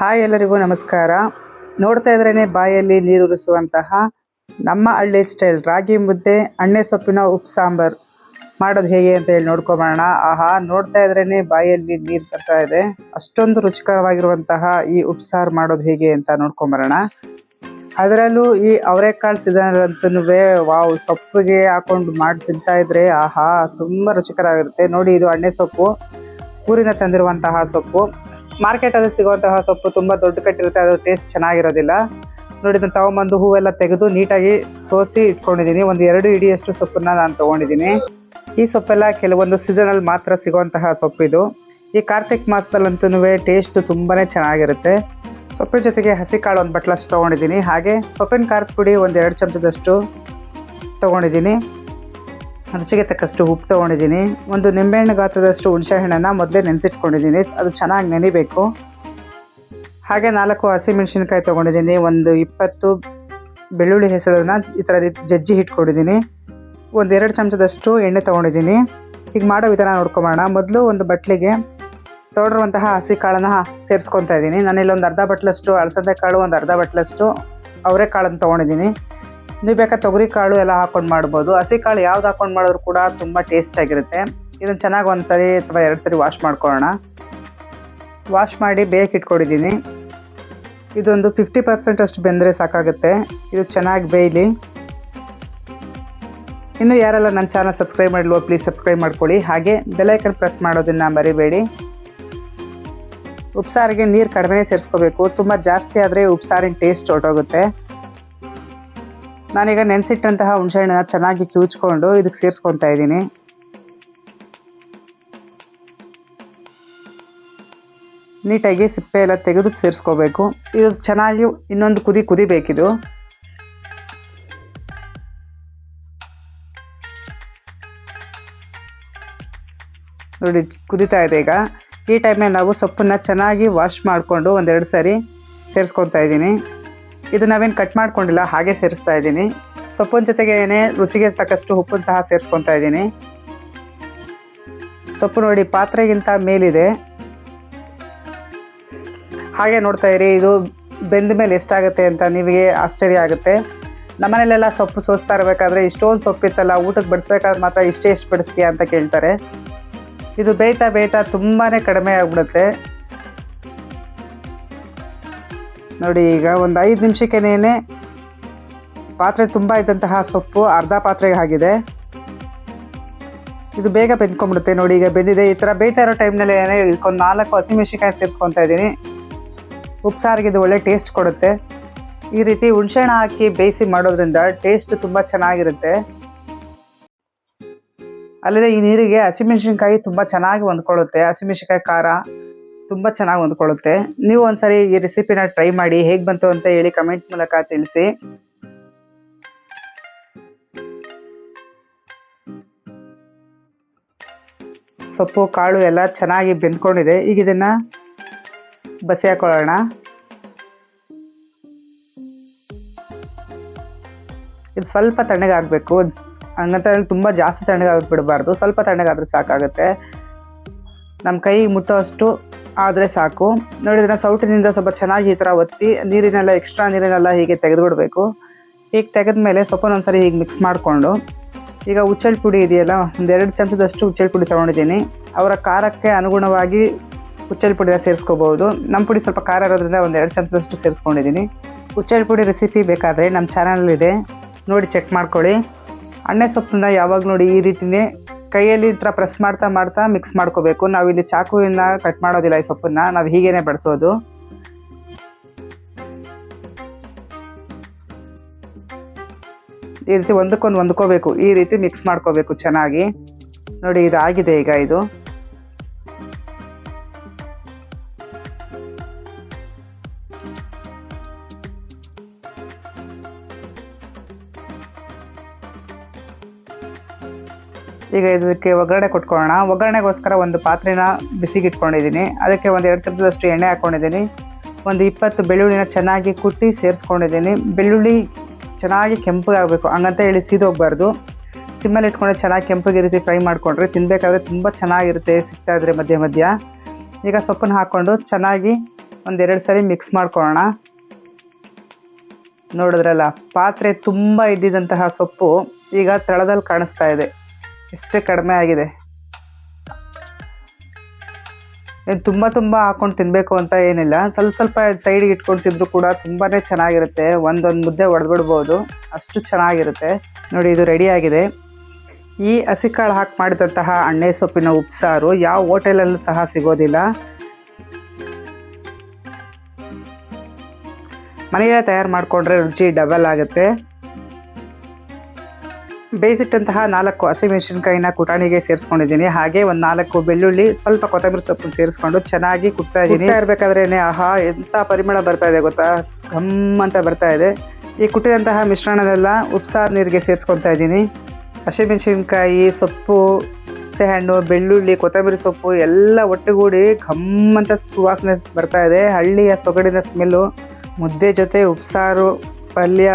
Hi ಎಲ್ಲರಿಗೂ ನಮಸ್ಕಾರ. ನೋಡ್ತಾ ಇದ್ರೇ ಬಾಯಲ್ಲಿ ನೀರುರಿಸುವಂತಹ ನಮ್ಮ ಹಳ್ಳಿ ಸ್ಟೈಲ್ ರಾಗಿ ಮುದ್ದೆ ಅಣ್ಣೆ ಸೊಪ್ಪಿನ ಉಪ್ಪು ಸಾಂಬಾರು ಮಾಡೋದು ಹೇಗೆ ಅಂತ ಹೇಳಿ ನೋಡ್ಕೊಬೋಣ. ಆಹಾ, ನೋಡ್ತಾ ಇದ್ರೇ ಬಾಯಲ್ಲಿ ನೀರು ಬರ್ತಾ ಇದೆ. ಅಷ್ಟೊಂದು ರುಚಿಕರವಾಗಿರುವಂತಹ ಈ ಉಪ್ಪು ಸಾರು ಮಾಡೋದು ಹೇಗೆ ಅಂತ ನೋಡ್ಕೊಂಬರೋಣ. ಅದರಲ್ಲೂ ಈ ಅವರೆಕಾಳು ಸೀಸನ್ ಅಂತೂ ವಾವ್, ಸೊಪ್ಪಿಗೆ ಹಾಕೊಂಡು ಮಾಡಿ ತಿಂತಾ ಇದ್ರೆ ಆಹಾ ತುಂಬ ರುಚಿಕರವಾಗಿರುತ್ತೆ. ನೋಡಿ, ಇದು ಅಣ್ಣೆ ಸೊಪ್ಪು, ಊರಿಂದ ತಂದಿರುವಂತಹ ಸೊಪ್ಪು. ಮಾರ್ಕೆಟಲ್ಲಿ ಸಿಗುವಂತಹ ಸೊಪ್ಪು ತುಂಬ ದೊಡ್ಡ ಕಟ್ಟಿರುತ್ತೆ, ಅದು ಟೇಸ್ಟ್ ಚೆನ್ನಾಗಿರೋದಿಲ್ಲ. ನೋಡಿ, ಇದನ್ನು ತೊಗೊಂಬಂದು ಹೂವೆಲ್ಲ ತೆಗೆದು ನೀಟಾಗಿ ಸೋಸಿ ಇಟ್ಕೊಂಡಿದ್ದೀನಿ. ಒಂದು 2 ಹಿಡಿಯಷ್ಟು ಸೊಪ್ಪನ್ನ ನಾನು ತೊಗೊಂಡಿದ್ದೀನಿ. ಈ ಸೊಪ್ಪೆಲ್ಲ ಕೆಲವೊಂದು ಸೀಸನಲ್ಲಿ ಮಾತ್ರ ಸಿಗುವಂತಹ ಸೊಪ್ಪಿದು. ಈ ಕಾರ್ತಿಕ್ ಮಾಸದಲ್ಲಂತೂ ಟೇಸ್ಟ್ ತುಂಬಾ ಚೆನ್ನಾಗಿರುತ್ತೆ. ಸೊಪ್ಪಿನ ಜೊತೆಗೆ ಹಸಿ ಕಾಳು ಒಂದು ಬಟ್ಲಷ್ಟು ತೊಗೊಂಡಿದ್ದೀನಿ. ಹಾಗೆ ಸೊಪ್ಪಿನ ಖಾರದ ಪುಡಿ ಒಂದು 2 ಚಮಚದಷ್ಟು ತೊಗೊಂಡಿದ್ದೀನಿ. ರುಚಿಗೆ ತಕ್ಕಷ್ಟು ಉಪ್ಪು ತೊಗೊಂಡಿದ್ದೀನಿ. ಒಂದು ನಿಂಬೆಹಣ್ಣು ಗಾತ್ರದಷ್ಟು ಹುಣಸೆ ಹಣ್ಣನ್ನು ಮೊದಲೇ ನೆನೆಸಿಟ್ಕೊಂಡಿದ್ದೀನಿ, ಅದು ಚೆನ್ನಾಗಿ ನೆನಿಬೇಕು. ಹಾಗೆ 4 ಹಸಿಮೆಣಸಿನ್ಕಾಯಿ ತೊಗೊಂಡಿದ್ದೀನಿ. ಒಂದು 20 ಬೆಳ್ಳುಳ್ಳಿ ಹೆಸರನ್ನು ಈ ಥರ ಜಜ್ಜಿ ಇಟ್ಕೊಂಡಿದ್ದೀನಿ. ಒಂದು 2 ಚಮಚದಷ್ಟು ಎಣ್ಣೆ ತೊಗೊಂಡಿದ್ದೀನಿ. ಈಗ ಮಾಡೋ ವಿಧಾನ ನೋಡ್ಕೊಂಬೋಣ. ಮೊದಲು ಒಂದು ಬಟ್ಲಿಗೆ ತೊಗೊಂಡಿರುವಂತಹ ಹಸಿ ಕಾಳನ್ನು ಸೇರಿಸ್ಕೊತಾ ಇದ್ದೀನಿ. ನಾನಿಲ್ಲಿ ಒಂದು ಅರ್ಧ ಬಟ್ಲಷ್ಟು ಅಲಸಂದೆ ಕಾಳು, ಒಂದು ಅರ್ಧ ಬಟ್ಲಷ್ಟು ಅವರೆಕಾಳನ್ನು ತೊಗೊಂಡಿದ್ದೀನಿ. ನೀವು ಬೇಕಾದ್ರೆ ತೊಗರಿ ಕಾಳು ಎಲ್ಲ ಹಾಕ್ಕೊಂಡು ಮಾಡ್ಬೋದು. ಹಸಿ ಕಾಳು ಯಾವ್ದು ಹಾಕ್ಕೊಂಡು ಮಾಡಿದ್ರು ಕೂಡ ತುಂಬ ಟೇಸ್ಟಾಗಿರುತ್ತೆ. ಇದನ್ನು ಚೆನ್ನಾಗಿ 1 ಸರಿ ಅಥವಾ 2 ಸರಿ ವಾಶ್ ಮಾಡ್ಕೊಳ್ಳೋಣ. ವಾಶ್ ಮಾಡಿ ಬೇಯಕ್ಕೆ ಇಟ್ಕೊಂಡಿದ್ದೀನಿ. ಇದೊಂದು 50% ಅಷ್ಟು ಬೆಂದರೆ ಸಾಕಾಗುತ್ತೆ. ಇದು ಚೆನ್ನಾಗಿ ಬೇಯಲಿ. ಇನ್ನು ಯಾರೆಲ್ಲ ನನ್ನ ಚಾನಲ್ ಸಬ್ಸ್ಕ್ರೈಬ್ ಮಾಡಿಲ್ವೋ ಪ್ಲೀಸ್ ಸಬ್ಸ್ಕ್ರೈಬ್ ಮಾಡ್ಕೊಳ್ಳಿ. ಹಾಗೆ ಬೆಲ್ ಐಕನ್ ಪ್ರೆಸ್ ಮಾಡೋದನ್ನು ಮರಿಬೇಡಿ. ಉಪ್ಸಾರಿಗೆ ನೀರು ಕಡಿಮೆ ಸೇರಿಸ್ಕೋಬೇಕು. ತುಂಬ ಜಾಸ್ತಿ ಆದರೆ ಉಪ್ಸಾರಿನ ಟೇಸ್ಟ್ ಹೊರಟೋಗುತ್ತೆ. ನಾನೀಗ ನೆನೆಸಿಟ್ಟಂತಹ ಹುಣಸೆಹಣ್ಣನ್ನ ಚೆನ್ನಾಗಿ ಕಿವುಚ್ಕೊಂಡು ಇದಕ್ಕೆ ಸೇರಿಸ್ಕೊತಾ ಇದ್ದೀನಿ. ನೀಟಾಗಿ ಸಿಪ್ಪೆ ಎಲ್ಲ ತೆಗೆದು ಸೇರಿಸ್ಕೋಬೇಕು. ಇದು ಚೆನ್ನಾಗಿ ಇನ್ನೊಂದು ಕುದಿಬೇಕಿದು. ನೋಡಿ, ಕುದೀತಾ ಇದೆ ಈಗ. ಈ ಟೈಮ್ನಲ್ಲಿ ನಾವು ಸೊಪ್ಪನ್ನು ಚೆನ್ನಾಗಿ ವಾಶ್ ಮಾಡಿಕೊಂಡು 1-2 ಸರಿ ಸೇರಿಸ್ಕೊತಾ ಇದ್ದೀನಿ. ಇದು ನಾವೇನು ಕಟ್ ಮಾಡ್ಕೊಂಡಿಲ್ಲ, ಹಾಗೆ ಸೇರಿಸ್ತಾ ಇದ್ದೀನಿ. ಸೊಪ್ಪಿನ ಜೊತೆಗೆ ರುಚಿಗೆ ತಕ್ಕಷ್ಟು ಉಪ್ಪನ್ನು ಸಹ ಸೇರಿಸ್ಕೊತಾ ಇದ್ದೀನಿ. ಸೊಪ್ಪು ನೋಡಿ ಪಾತ್ರೆಗಿಂತ ಮೇಲಿದೆ. ಹಾಗೆ ನೋಡ್ತಾ ಇರಿ, ಇದು ಬೆಂದ ಮೇಲೆ ಎಷ್ಟಾಗುತ್ತೆ ಅಂತ ನಿಮಗೆ ಆಶ್ಚರ್ಯ ಆಗುತ್ತೆ. ನಮ್ಮನೇಲೆಲ್ಲ ಸೊಪ್ಪು ಸೋಸ್ತಾ ಇರಬೇಕಾದ್ರೆ ಇಷ್ಟೊಂದು ಸೊಪ್ಪಿತ್ತಲ್ಲ, ಊಟಕ್ಕೆ ಬಡಿಸ್ಬೇಕಾದ್ರೆ ಮಾತ್ರ ಎಷ್ಟು ಬಡಿಸ್ತೀಯಾ ಅಂತ ಕೇಳ್ತಾರೆ. ಇದು ಬೇಯ್ತಾ ತುಂಬಾ ಕಡಿಮೆ ಆಗಿಬಿಡುತ್ತೆ. ನೋಡಿ, ಈಗ ಒಂದು 5 ನಿಮಿಷಕ್ಕೇನೆ ಪಾತ್ರೆ ತುಂಬ ಇದ್ದಂತಹ ಸೊಪ್ಪು ಅರ್ಧ ಪಾತ್ರೆಗೆ ಆಗಿದೆ. ಇದು ಬೇಗ ಬೆಂದ್ಕೊಂಡ್ಬಿಡುತ್ತೆ. ನೋಡಿ, ಈಗ ಬೆಂದಿದೆ. ಈ ಥರ ಬೇಯ್ತಾ ಇರೋ ಟೈಮ್ನಲ್ಲಿ ಒಂದು 4 ಹಸಿಮೆಣಸಿನ್ಕಾಯಿ ಸೇರಿಸ್ಕೊತಾ ಇದ್ದೀನಿ. ಉಪ್ಸಾರಿಗೆ ಇದು ಒಳ್ಳೆ ಟೇಸ್ಟ್ ಕೊಡುತ್ತೆ. ಈ ರೀತಿ ಹುಣಸೆಹಣ್ಣು ಹಾಕಿ ಬೇಯಿಸಿ ಮಾಡೋದ್ರಿಂದ ಟೇಸ್ಟ್ ತುಂಬ ಚೆನ್ನಾಗಿರುತ್ತೆ. ಅಲ್ಲದೆ ಈ ನೀರಿಗೆ ಹಸಿಮೆಣಸಿನ್ಕಾಯಿ ತುಂಬ ಚೆನ್ನಾಗಿ ಹೊಂದ್ಕೊಳ್ಳುತ್ತೆ. ಹಸಿಮೆಣಸಿನ್ಕಾಯಿ ಖಾರ ತುಂಬ ಚೆನ್ನಾಗಿ ಹೊಂದ್ಕೊಳ್ಳುತ್ತೆ. ನೀವು ಒಂದ್ಸರಿ ಈ ರೆಸಿಪಿನ ಟ್ರೈ ಮಾಡಿ, ಹೇಗೆ ಬಂತು ಅಂತ ಹೇಳಿ ಕಮೆಂಟ್ ಮೂಲಕ ತಿಳಿಸಿ. ಸೊಪ್ಪು ಕಾಳು ಎಲ್ಲ ಚೆನ್ನಾಗಿ ಬೆಂದ್ಕೊಂಡಿದೆ. ಈಗ ಇದನ್ನು ಬಸಿ ಹಾಕೊಳ್ಳೋಣ. ಇದು ಸ್ವಲ್ಪ ತಣ್ಣಗಾಗಬೇಕು. ಹಂಗಂತ ಹೇಳಿ ತುಂಬ ಜಾಸ್ತಿ ತಣ್ಣಗಾಗಿ ಬಿಡಬಾರ್ದು. ಸ್ವಲ್ಪ ತಣ್ಣಗಾದ್ರೆ ಸಾಕಾಗುತ್ತೆ. ನಮ್ಮ ಕೈ ಮುಟ್ಟೋಷ್ಟು ಆದರೆ ಸಾಕು. ನೋಡಿ, ಇದನ್ನು ಸೌಟಿನಿಂದ ಸ್ವಲ್ಪ ಚೆನ್ನಾಗಿ ಈ ಥರ ಒತ್ತಿ ನೀರಿನೆಲ್ಲ ಎಕ್ಸ್ಟ್ರಾ ನೀರಿನೆಲ್ಲ ಹೀಗೆ ತೆಗೆದುಬಿಡಬೇಕು. ಹೀಗೆ ತೆಗೆದ್ಮೇಲೆ ಸೊಪ್ಪನ್ನು ಒಂದ್ಸರಿ ಹೀಗೆ ಮಿಕ್ಸ್ ಮಾಡಿಕೊಂಡು, ಈಗ ಹುಚ್ಚೆಳ್ಳು ಪುಡಿ ಇದೆಯಲ್ಲ, ಒಂದು 2 ಚಮಚದಷ್ಟು ಹುಚ್ಚೆಳ್ಳು ಪುಡಿ ತೊಗೊಂಡಿದ್ದೀನಿ. ಅವರ ಖಾರಕ್ಕೆ ಅನುಗುಣವಾಗಿ ಹುಚ್ಚೆಳ್ಳು ಪುಡಿನ ಸೇರಿಸ್ಕೋಬೋದು. ನಮ್ಮ ಪುಡಿ ಸ್ವಲ್ಪ ಖಾರ ಇರೋದ್ರಿಂದ ಒಂದು 2 ಚಮಚದಷ್ಟು ಸೇರಿಸ್ಕೊಂಡಿದ್ದೀನಿ. ಹುಚ್ಚೆಳ್ಳು ಪುಡಿ ರೆಸಿಪಿ ಬೇಕಾದರೆ ನಮ್ಮ ಚಾನಲಲ್ಲಿದೆ, ನೋಡಿ ಚೆಕ್ ಮಾಡ್ಕೊಳ್ಳಿ. ಅಣ್ಣೆ ಸೊಪ್ಪನ್ನ ಯಾವಾಗ ನೋಡಿ ಈ ರೀತಿಯೇ ಕೈಯಲ್ಲಿ ಈ ಥರ ಪ್ರೆಸ್ ಮಾಡ್ತಾ ಮಿಕ್ಸ್ ಮಾಡ್ಕೋಬೇಕು. ನಾವಿಲ್ಲಿ ಚಾಕುವಿನ ಕಟ್ ಮಾಡೋದಿಲ್ಲ. ಈ ಸೊಪ್ಪನ್ನು ನಾವು ಹೀಗೇ ಬಳಸೋದು. ಈ ರೀತಿ ಒಂದಕ್ಕೊಂದು ಹೊಂದ್ಕೋಬೇಕು. ಈ ರೀತಿ ಮಿಕ್ಸ್ ಮಾಡ್ಕೋಬೇಕು ಚೆನ್ನಾಗಿ. ನೋಡಿ, ಇದಾಗಿದೆ ಈಗ. ಇದು ಈಗ ಇದಕ್ಕೆ ಒಗ್ಗರಣೆ ಕೊಟ್ಕೊಳ್ಳೋಣ. ಒಗ್ಗರಣೆಗೋಸ್ಕರ ಒಂದು ಪಾತ್ರೆನ ಬಿಸಿಗೆ ಇಟ್ಕೊಂಡಿದ್ದೀನಿ. ಅದಕ್ಕೆ ಒಂದು 2 ಚಮಚದಷ್ಟು ಎಣ್ಣೆ ಹಾಕ್ಕೊಂಡಿದ್ದೀನಿ. ಒಂದು 20 ಬೆಳ್ಳುಳ್ಳಿನ ಚೆನ್ನಾಗಿ ಕುಟ್ಟಿ ಸೇರಿಸ್ಕೊಂಡಿದ್ದೀನಿ. ಬೆಳ್ಳುಳ್ಳಿ ಚೆನ್ನಾಗಿ ಕೆಂಪಗಾಗಬೇಕು, ಹಂಗಂತ ಹೇಳಿ ಸೀದೋಗಬಾರ್ದು. ಸಿಮ್ಮಲ್ಲಿ ಇಟ್ಕೊಂಡು ಚೆನ್ನಾಗಿ ಕೆಂಪಗೆ ರೀತಿ ಫ್ರೈ ಮಾಡಿಕೊಂಡ್ರೆ ತಿನ್ನಬೇಕಾದ್ರೆ ತುಂಬ ಚೆನ್ನಾಗಿರುತ್ತೆ. ಸಿಗ್ತಾ ಇದ್ರೆ ಮಧ್ಯ ಈಗ ಸೊಪ್ಪನ್ನು ಹಾಕ್ಕೊಂಡು ಚೆನ್ನಾಗಿ ಒಂದೆರಡು ಸರಿ ಮಿಕ್ಸ್ ಮಾಡ್ಕೊಳ್ಳೋಣ. ನೋಡಿದ್ರಲ್ಲ, ಪಾತ್ರೆ ತುಂಬ ಇದ್ದಿದ್ದಂತಹ ಸೊಪ್ಪು ಈಗ ತಳದಲ್ಲಿ ಕಾಣಿಸ್ತಾ ಇದೆ. ಇಷ್ಟೇ ಕಡಿಮೆ ಆಗಿದೆ. ತುಂಬ ಹಾಕೊಂಡು ತಿನ್ನಬೇಕು ಅಂತ ಏನಿಲ್ಲ, ಸ್ವಲ್ಪ ಸೈಡಿಗೆ ಇಟ್ಕೊಂಡು ತಿಂದರೂ ಕೂಡ ತುಂಬಾ ಚೆನ್ನಾಗಿರುತ್ತೆ. ಒಂದೊಂದು ಮುದ್ದೆ ಒಡೆದ್ಬಿಡ್ಬೋದು, ಅಷ್ಟು ಚೆನ್ನಾಗಿರುತ್ತೆ. ನೋಡಿ, ಇದು ರೆಡಿ ಆಗಿದೆ. ಈ ಹಸಿಕಾಳು ಹಾಕಿ ಮಾಡಿದಂತಹ ಅಣ್ಣೆ ಸೊಪ್ಪಿನ ಉಪ್ಸಾರು ಯಾವ ಹೋಟೆಲಲ್ಲೂ ಸಹ ಸಿಗೋದಿಲ್ಲ. ಮನೆಯಲ್ಲೇ ತಯಾರು ಮಾಡಿಕೊಂಡ್ರೆ ರುಚಿ ಡಬಲ್ ಆಗುತ್ತೆ. ಬೇಯಿಸಿಟ್ಟಂತಹ 4 ಹಸಿಮೆಣಸಿನ್ಕಾಯಿನ ಕುಟಾಣಿಗೆ ಸೇರಿಸ್ಕೊಂಡಿದ್ದೀನಿ. ಹಾಗೆ ಒಂದು 4 ಬೆಳ್ಳುಳ್ಳಿ, ಸ್ವಲ್ಪ ಕೊತ್ತಂಬರಿ ಸೊಪ್ಪನ್ನು ಸೇರಿಸ್ಕೊಂಡು ಚೆನ್ನಾಗಿ ಕುಟ್ತಾ ಇದ್ದೀನಿ. ಇರಬೇಕಾದ್ರೇ ಆಹಾ ಎಂಥ ಪರಿಮಳ ಬರ್ತಾ ಇದೆ ಗೊತ್ತಾ, ಘಮ್ ಅಂತ ಬರ್ತಾ ಇದೆ. ಈ ಕುಟ್ಟಿದಂತಹ ಮಿಶ್ರಣನೆಲ್ಲ ಉಪ್ಸಾರು ನೀರಿಗೆ ಸೇರಿಸ್ಕೊತಾ ಇದ್ದೀನಿ. ಹಸಿಮೆಣಸಿನ್ಕಾಯಿ, ಸೊಪ್ಪು, ಹಣ್ಣು, ಬೆಳ್ಳುಳ್ಳಿ, ಕೊತ್ತಂಬರಿ ಸೊಪ್ಪು ಎಲ್ಲ ಒಟ್ಟುಗೂಡಿ ಘಮ್ ಅಂತ ಸುವಾಸನೆ ಬರ್ತಾ ಇದೆ. ಹಳ್ಳಿಯ ಸೊಗಡಿನ ಸ್ಮೆಲ್ಲು. ಮುದ್ದೆ ಜೊತೆ ಉಪ್ಸಾರು ಪಲ್ಯ,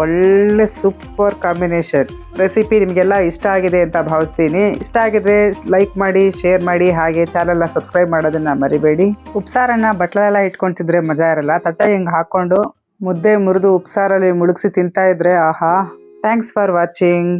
ಒಳ್ಳೆ ಸೂಪರ್ ಕಾಂಬಿನೇಷನ್. ರೆಸಿಪಿ ನಿಮಗೆಲ್ಲ ಇಷ್ಟ ಆಗಿದೆ ಅಂತ ಭಾವಿಸ್ತೀನಿ. ಇಷ್ಟ ಆಗಿದ್ರೆ ಲೈಕ್ ಮಾಡಿ, ಶೇರ್ ಮಾಡಿ, ಹಾಗೆ ಚಾನಲ್ನ ಸಬ್ಸ್ಕ್ರೈಬ್ ಮಾಡೋದನ್ನು ಮರಿಬೇಡಿ. ಉಪ್ಸಾರನ್ನು ಬಟ್ಲೆಲ್ಲ ಇಟ್ಕೊತಿದ್ರೆ ಮಜಾ ಇರಲ್ಲ. ತಟ್ಟೆ ಹಿಂಗೆ ಹಾಕ್ಕೊಂಡು ಮುದ್ದೆ ಮುರಿದು ಉಪ್ಸಾರಲ್ಲಿ ಮುಳುಗಿಸಿ ತಿಂತಾ ಇದ್ರೆ ಆಹಾ. Thanks for watching.